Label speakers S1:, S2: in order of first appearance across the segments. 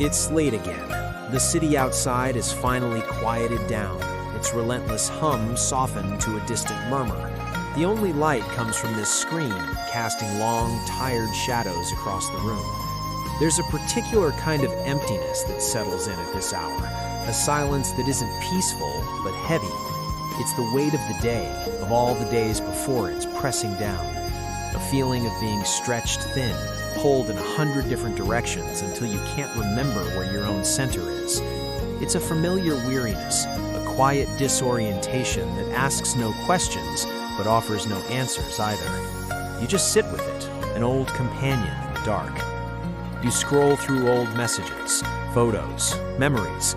S1: It's late again. The city outside is finally quieted down, its relentless hum softened to a distant murmur. The only light comes from this screen, casting long, tired shadows across the room. There's a particular kind of emptiness that settles in at this hour, a silence that isn't peaceful, but heavy. It's the weight of the day, of all the days before it's pressing down. A feeling of being stretched thin, pulled in 100 different directions until you can't remember where your own center is. It's a familiar weariness, a quiet disorientation that asks no questions but offers no answers either. You just sit with it, an old companion in the dark. You scroll through old messages, photos, memories,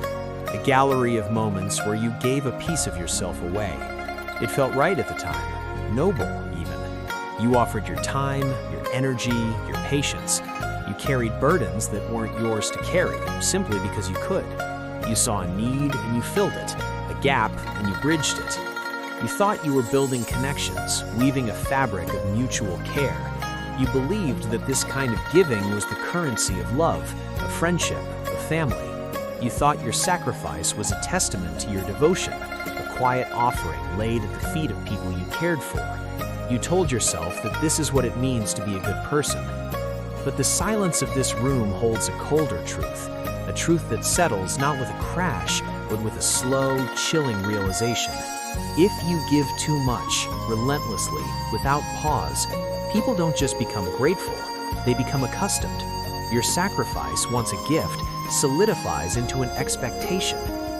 S1: a gallery of moments where you gave a piece of yourself away. It felt right at the time, noble even. You offered your time, your energy, your patience. You carried burdens that weren't yours to carry, simply because you could. You saw a need and you filled it, a gap and you bridged it. You thought you were building connections, weaving a fabric of mutual care. You believed that this kind of giving was the currency of love, of friendship, of family. You thought your sacrifice was a testament to your devotion, a quiet offering laid at the feet of people you cared for. You told yourself that this is what it means to be a good person. But the silence of this room holds a colder truth, a truth that settles not with a crash, but with a slow, chilling realization. If you give too much, relentlessly, without pause, people don't just become grateful, they become accustomed. Your sacrifice, once a gift, solidifies into an expectation.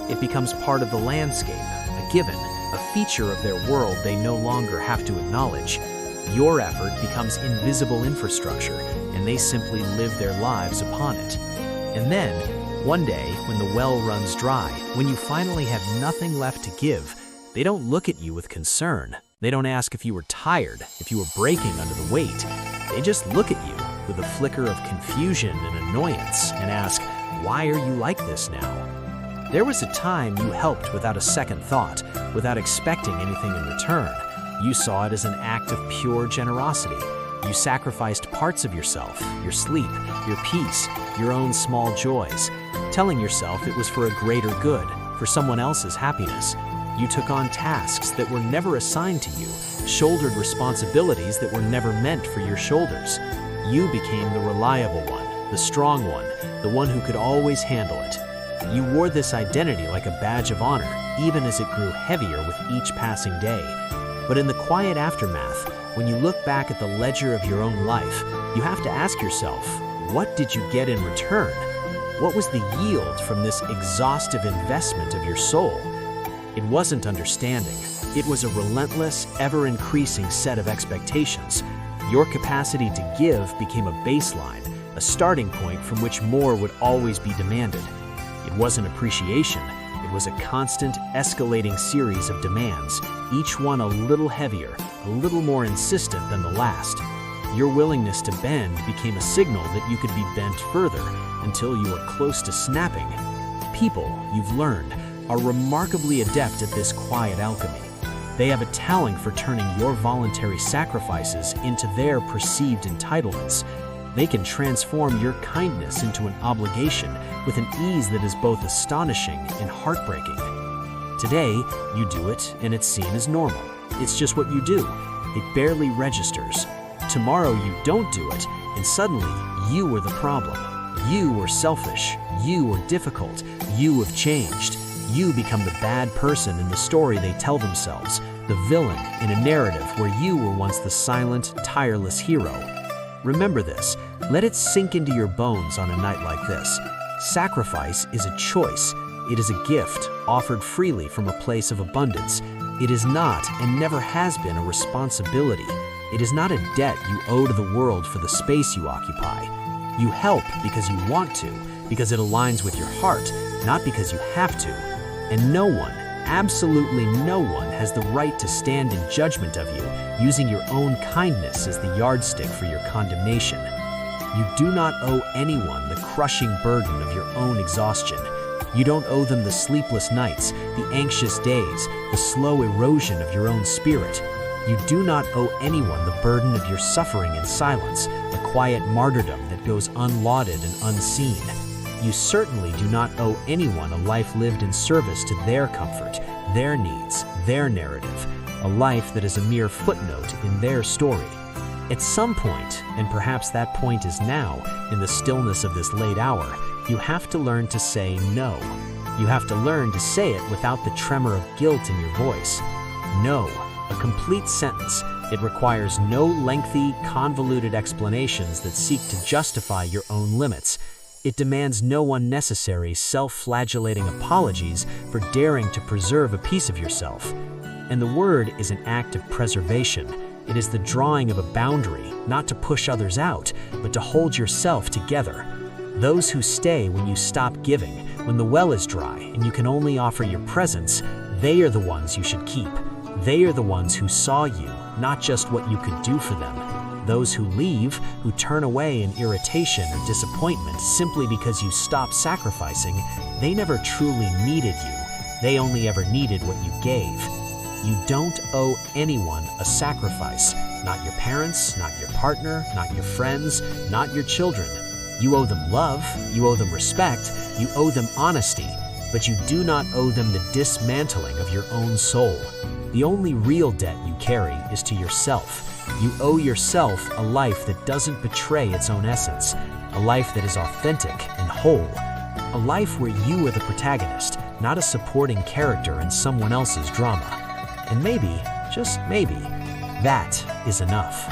S1: It becomes part of the landscape, a given, a feature of their world they no longer have to acknowledge. Your effort becomes invisible infrastructure, and they simply live their lives upon it. And then, one day, when the well runs dry, when you finally have nothing left to give, they don't look at you with concern. They don't ask if you were tired, if you were breaking under the weight. They just look at you with a flicker of confusion and annoyance and ask, "Why are you like this now?" There was a time you helped without a second thought, without expecting anything in return. You saw it as an act of pure generosity. You sacrificed parts of yourself, your sleep, your peace, your own small joys, telling yourself it was for a greater good, for someone else's happiness. You took on tasks that were never assigned to you, shouldered responsibilities that were never meant for your shoulders. You became the reliable one, the strong one, the one who could always handle it. You wore this identity like a badge of honor, even as it grew heavier with each passing day. But in the quiet aftermath, when you look back at the ledger of your own life, you have to ask yourself, what did you get in return? What was the yield from this exhaustive investment of your soul? It wasn't understanding. It was a relentless, ever-increasing set of expectations. Your capacity to give became a baseline, a starting point from which more would always be demanded. It wasn't appreciation. It was a constant, escalating series of demands, each one a little heavier, a little more insistent than the last. Your willingness to bend became a signal that you could be bent further until you were close to snapping. People, you've learned, are remarkably adept at this quiet alchemy. They have a talent for turning your voluntary sacrifices into their perceived entitlements. They can transform your kindness into an obligation with an ease that is both astonishing and heartbreaking. Today, you do it and it's seen as normal. It's just what you do. It barely registers. Tomorrow you don't do it, and suddenly you were the problem. You were selfish. You were difficult. You have changed. You become the bad person in the story they tell themselves, the villain in a narrative where you were once the silent, tireless hero. Remember this. Let it sink into your bones on a night like this. Sacrifice is a choice. It is a gift offered freely from a place of abundance. It is not and never has been a responsibility. It is not a debt you owe to the world for the space you occupy. You help because you want to, because it aligns with your heart, not because you have to. And no one, absolutely no one, has the right to stand in judgment of you, using your own kindness as the yardstick for your condemnation. You do not owe anyone the crushing burden of your own exhaustion. You don't owe them the sleepless nights, the anxious days, the slow erosion of your own spirit. You do not owe anyone the burden of your suffering in silence, a quiet martyrdom that goes unlauded and unseen. You certainly do not owe anyone a life lived in service to their comfort, their needs, their narrative, a life that is a mere footnote in their story. At some point, and perhaps that point is now, in the stillness of this late hour, you have to learn to say no. You have to learn to say it without the tremor of guilt in your voice. No, a complete sentence. It requires no lengthy, convoluted explanations that seek to justify your own limits. It demands no unnecessary, self-flagellating apologies for daring to preserve a piece of yourself. And the word is an act of preservation. It is the drawing of a boundary, not to push others out, but to hold yourself together. Those who stay when you stop giving, when the well is dry and you can only offer your presence, they are the ones you should keep. They are the ones who saw you, not just what you could do for them. Those who leave, who turn away in irritation or disappointment simply because you stop sacrificing, they never truly needed you. They only ever needed what you gave. You don't owe anyone a sacrifice. Not your parents, not your partner, not your friends, not your children. You owe them love, you owe them respect, you owe them honesty, but you do not owe them the dismantling of your own soul. The only real debt you carry is to yourself. You owe yourself a life that doesn't betray its own essence, a life that is authentic and whole, a life where you are the protagonist, not a supporting character in someone else's drama. And maybe, just maybe, that is enough.